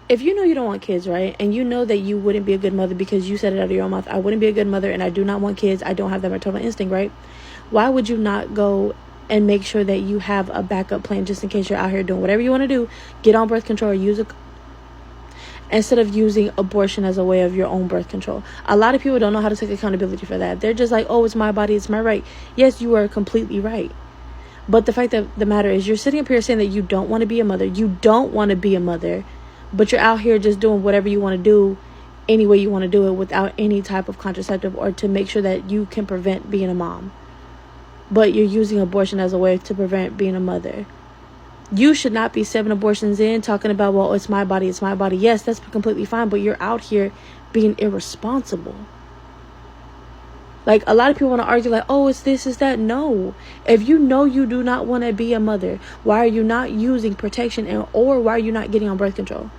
if you know you don't want kids, right, and you know that you wouldn't be a good mother because you said it out of your own mouth, I wouldn't be a good mother and I do not want kids, I don't have that maternal instinct, right? Why would you not go and make sure that you have a backup plan just in case you're out here doing whatever you want to do? Get on birth control, instead of using abortion as a way of your own birth control. A lot of people don't know how to take accountability for that. They're just like, oh, it's my body, it's my right. Yes, you are completely right. But the fact of the matter is, you're sitting up here saying that you don't want to be a mother. You don't want to be a mother, but you're out here just doing whatever you want to do any way you want to do it without any type of contraceptive or to make sure that you can prevent being a mom. But you're using abortion as a way to prevent being a mother. You should not be 7 abortions in talking about, well, it's my body, it's my body. Yes, that's completely fine, but you're out here being irresponsible. Like, a lot of people want to argue like, oh, it's this, it's that. No. If you know you do not want to be a mother, why are you not using protection or why are you not getting on birth control?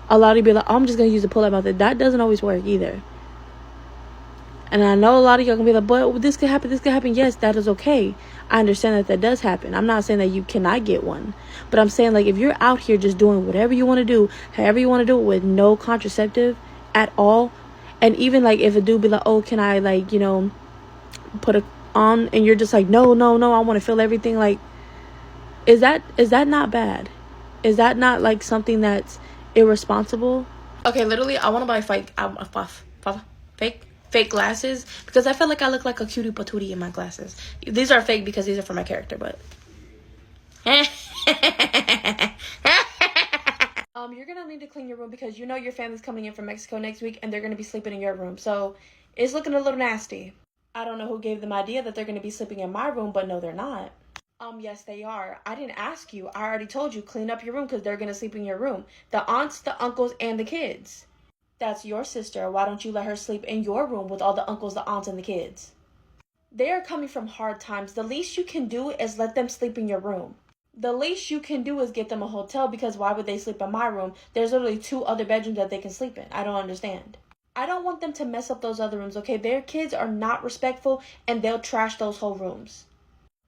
A lot of people be like, oh, I'm just going to use a pull-out method. That doesn't always work either. And I know a lot of y'all can be like, but this could happen, this could happen. Yes, that is okay. I understand that does happen. I'm not saying that you cannot get one. But I'm saying, like, if you're out here just doing whatever you want to do, however you want to do it with no contraceptive at all, and even, like, if a dude be like, oh, can I, like, you know, put it on, and you're just like, no, I want to feel everything, like, is that not bad? Is that not, like, something that's irresponsible? Okay, literally, I want to buy fake glasses because I feel like I look like a cutie patootie in my glasses. These are fake because these are for my character, but you're gonna need to clean your room because you know your family's coming in from Mexico next week and they're gonna be sleeping in your room, so it's looking a little nasty. I don't know who gave them idea that they're gonna be sleeping in my room, but no, they're not. Yes, they are. I didn't ask you. I already told you, clean up your room because they're gonna sleep in your room. The aunts, the uncles, and the kids. That's your sister. Why don't you let her sleep in your room with all the uncles, the aunts, and the kids? They are coming from hard times. The least you can do is let them sleep in your room. The least you can do is get them a hotel because why would they sleep in my room? There's literally 2 other bedrooms that they can sleep in. I don't understand. I don't want them to mess up those other rooms, okay? Their kids are not respectful and they'll trash those whole rooms.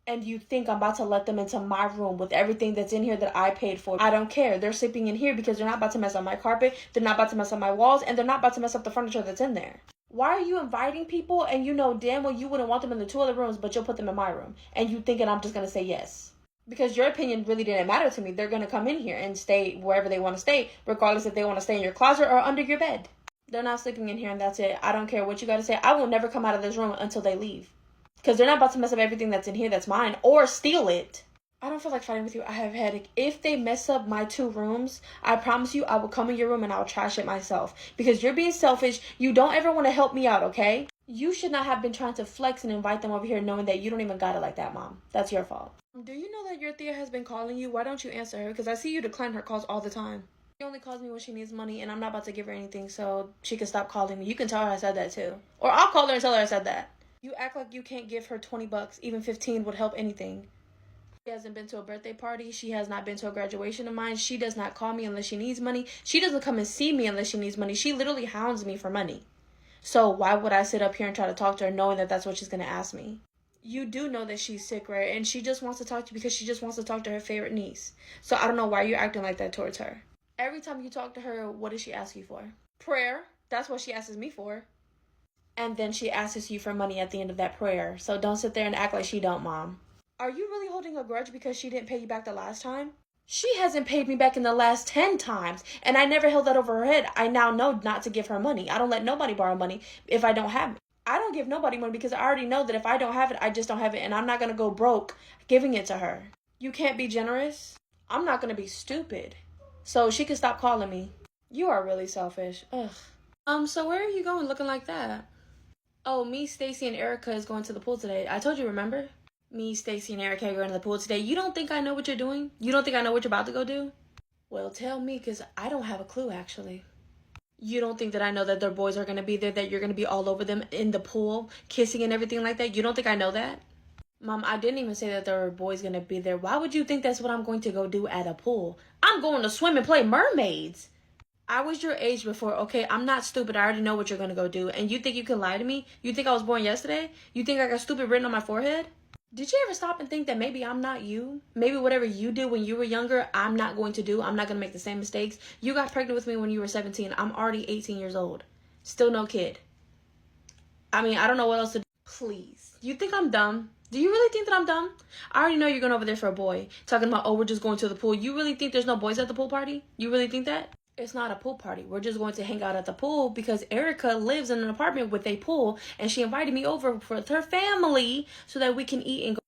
And you think I'm about to let them into my room with everything that's in here that I paid for. I don't care. They're sleeping in here because they're not about to mess up my carpet. They're not about to mess up my walls. And they're not about to mess up the furniture that's in there. Why are you inviting people and you know damn well you wouldn't want them in the 2 other rooms, but you'll put them in my room? And you thinking I'm just going to say yes? Because your opinion really didn't matter to me. They're going to come in here and stay wherever they want to stay, regardless if they want to stay in your closet or under your bed. They're not sleeping in here and that's it. I don't care what you got to say. I will never come out of this room until they leave. Because they're not about to mess up everything that's in here that's mine or steal it. I don't feel like fighting with you. I have a headache. If they mess up my 2 rooms, I promise you I will come in your room and I'll trash it myself. Because you're being selfish. You don't ever want to help me out, okay? You should not have been trying to flex and invite them over here knowing that you don't even got it like that, Mom. That's your fault. Do you know that your Thea has been calling you? Why don't you answer her? Because I see you decline her calls all the time. She only calls me when she needs money and I'm not about to give her anything so she can stop calling me. You can tell her I said that too. Or I'll call her and tell her I said that. You act like you can't give her $20. Even 15 would help anything. She hasn't been to a birthday party. She has not been to a graduation of mine. She does not call me unless she needs money. She doesn't come and see me unless she needs money. She literally hounds me for money. So why would I sit up here and try to talk to her knowing that that's what she's going to ask me? You do know that she's sick, right? And she just wants to talk to you because she just wants to talk to her favorite niece. So I don't know why you're acting like that towards her. Every time you talk to her, what does she ask you for? Prayer. That's what she asks me for. And then she asks you for money at the end of that prayer. So don't sit there and act like she don't, Mom. Are you really holding a grudge because she didn't pay you back the last time? She hasn't paid me back in the last 10 times. And I never held that over her head. I now know not to give her money. I don't let nobody borrow money if I don't have it. I don't give nobody money because I already know that if I don't have it, I just don't have it. And I'm not going to go broke giving it to her. You can't be generous. I'm not going to be stupid. So she can stop calling me. You are really selfish. Ugh. So where are you going looking like that? Oh, me, Stacy, and Erica is going to the pool today. I told you, remember? Me, Stacy, and Erica are going to the pool today. You don't think I know what you're doing? You don't think I know what you're about to go do? Well, tell me, because I don't have a clue, actually. You don't think that I know that their boys are going to be there, that you're going to be all over them in the pool, kissing and everything like that? You don't think I know that? Mom, I didn't even say that there were boys going to be there. Why would you think that's what I'm going to go do at a pool? I'm going to swim and play mermaids. I was your age before, okay? I'm not stupid. I already know what you're going to go do. And you think you can lie to me? You think I was born yesterday? You think I got stupid written on my forehead? Did you ever stop and think that maybe I'm not you? Maybe whatever you did when you were younger, I'm not going to do. I'm not going to make the same mistakes. You got pregnant with me when you were 17. I'm already 18 years old. Still no kid. I mean, I don't know what else to do. Please. You think I'm dumb? Do you really think that I'm dumb? I already know you're going over there for a boy. Talking about, oh, we're just going to the pool. You really think there's no boys at the pool party? You really think that? It's not a pool party. We're just going to hang out at the pool because Erica lives in an apartment with a pool and she invited me over with her family so that we can eat and go.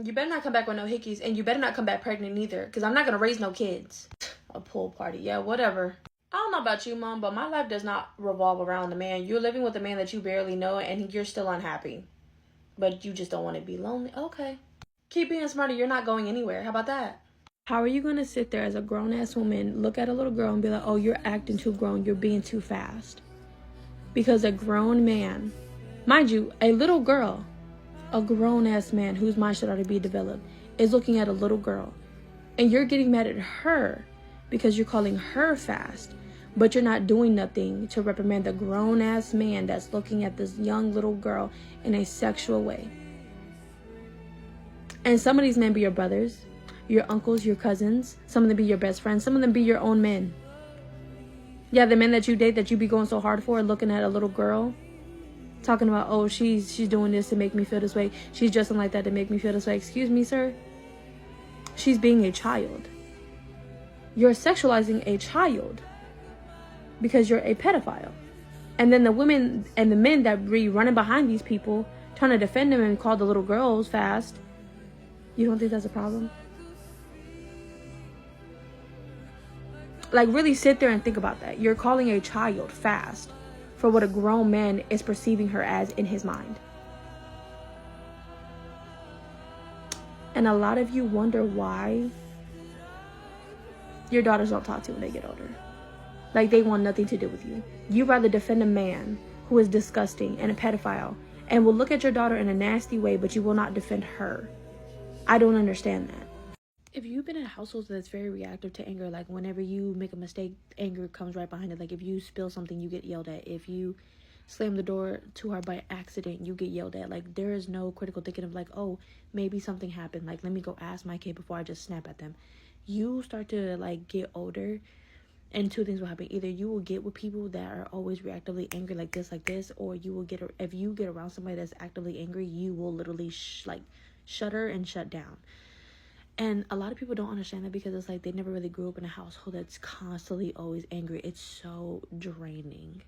You better not come back with no hickeys, and you better not come back pregnant either, because I'm not going to raise no kids. A pool party, yeah, whatever. I don't know about you, Mom, but my life does not revolve around a man. You're living with a man that you barely know, and you're still unhappy. But you just don't want to be lonely. Okay. Keep being smarter. You're not going anywhere. How about that? How are you going to sit there as a grown-ass woman, look at a little girl, and be like, oh, you're acting too grown. You're being too fast. Because a grown man, mind you, a little girl, a grown-ass man whose mind should already be developed, is looking at a little girl. And you're getting mad at her because you're calling her fast. But you're not doing nothing to reprimand the grown-ass man that's looking at this young little girl in a sexual way. And some of these men be your brothers, your uncles, your cousins. Some of them be your best friends. Some of them be your own men. Yeah, the men that you date that you be going so hard for, looking at a little girl, talking about, oh, she's doing this to make me feel this way. She's dressing like that to make me feel this way. Excuse me, sir? She's being a child. You're sexualizing a child because you're a pedophile. And then the women and the men that be running behind these people, trying to defend them and call the little girls fast. You don't think that's a problem? Like, really sit there and think about that. You're calling a child fast for what a grown man is perceiving her as in his mind. And a lot of you wonder why your daughters don't talk to you when they get older. Like, they want nothing to do with you. You rather defend a man who is disgusting and a pedophile and will look at your daughter in a nasty way, but you will not defend her. I don't understand that. If you've been in households that's very reactive to anger, like whenever you make a mistake, anger comes right behind it. Like if you spill something, you get yelled at. If you slam the door too hard by accident, you get yelled at. Like there is no critical thinking of like, oh, maybe something happened. Like let me go ask my kid before I just snap at them. You start to like get older, and two things will happen. Either you will get with people that are always reactively angry like this, or you will get, if you get around somebody that's actively angry, you will literally shudder and shut down. And a lot of people don't understand that because it's like they never really grew up in a household that's constantly always angry. It's so draining.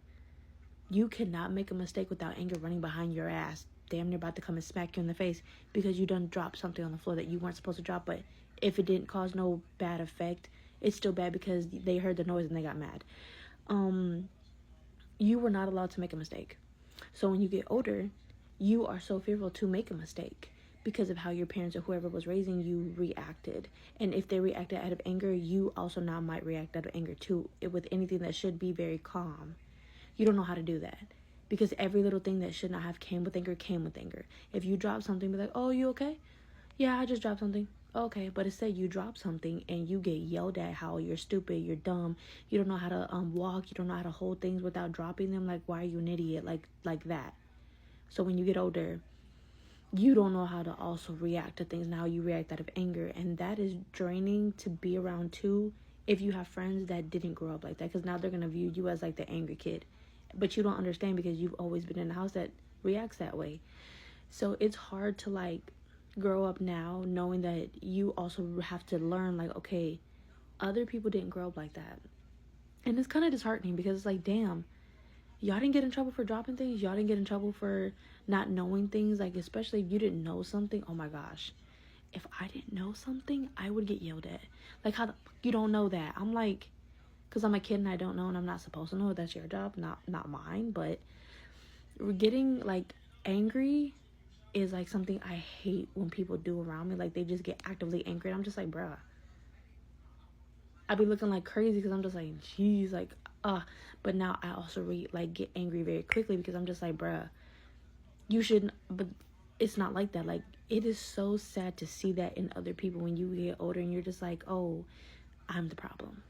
You cannot make a mistake without anger running behind your ass, damn near about to come and smack you in the face because you done dropped something on the floor that you weren't supposed to drop. But if it didn't cause no bad effect, it's still bad because they heard the noise and they got mad. You were not allowed to make a mistake. So when you get older, you are so fearful to make a mistake because of how your parents or whoever was raising you reacted. And if they reacted out of anger, you also now might react out of anger too, with anything that should be very calm. You don't know how to do that because every little thing that should not have came with anger came with anger. If you drop something, be like, oh, you okay? Yeah, I just dropped something. Okay, but instead you drop something and you get yelled at how you're stupid, you're dumb, you don't know how to walk, you don't know how to hold things without dropping them. Like, why are you an idiot? Like that. So when you get older, you don't know how to also react to things. Now you react out of anger, and that is draining to be around too if you have friends that didn't grow up like that, because now they're going to view you as like the angry kid, but you don't understand because you've always been in a house that reacts that way. So it's hard to like grow up now knowing that you also have to learn like, okay, other people didn't grow up like that. And it's kind of disheartening because it's like, damn, y'all didn't get in trouble for dropping things. Y'all didn't get in trouble for not knowing things. Like, especially if you didn't know something. Oh my gosh. If I didn't know something, I would get yelled at. Like, how the fuck you don't know that? I'm like, because I'm a kid and I don't know and I'm not supposed to know. That's your job, not mine. But getting like angry is like something I hate when people do around me. Like, they just get actively angry. And I'm just like, bruh. I be looking like crazy because I'm just like, geez, like, but now I also get angry very quickly because I'm just like, bruh, you shouldn't. But it's not like that. Like, it is so sad to see that in other people when you get older and you're just like, oh, I'm the problem.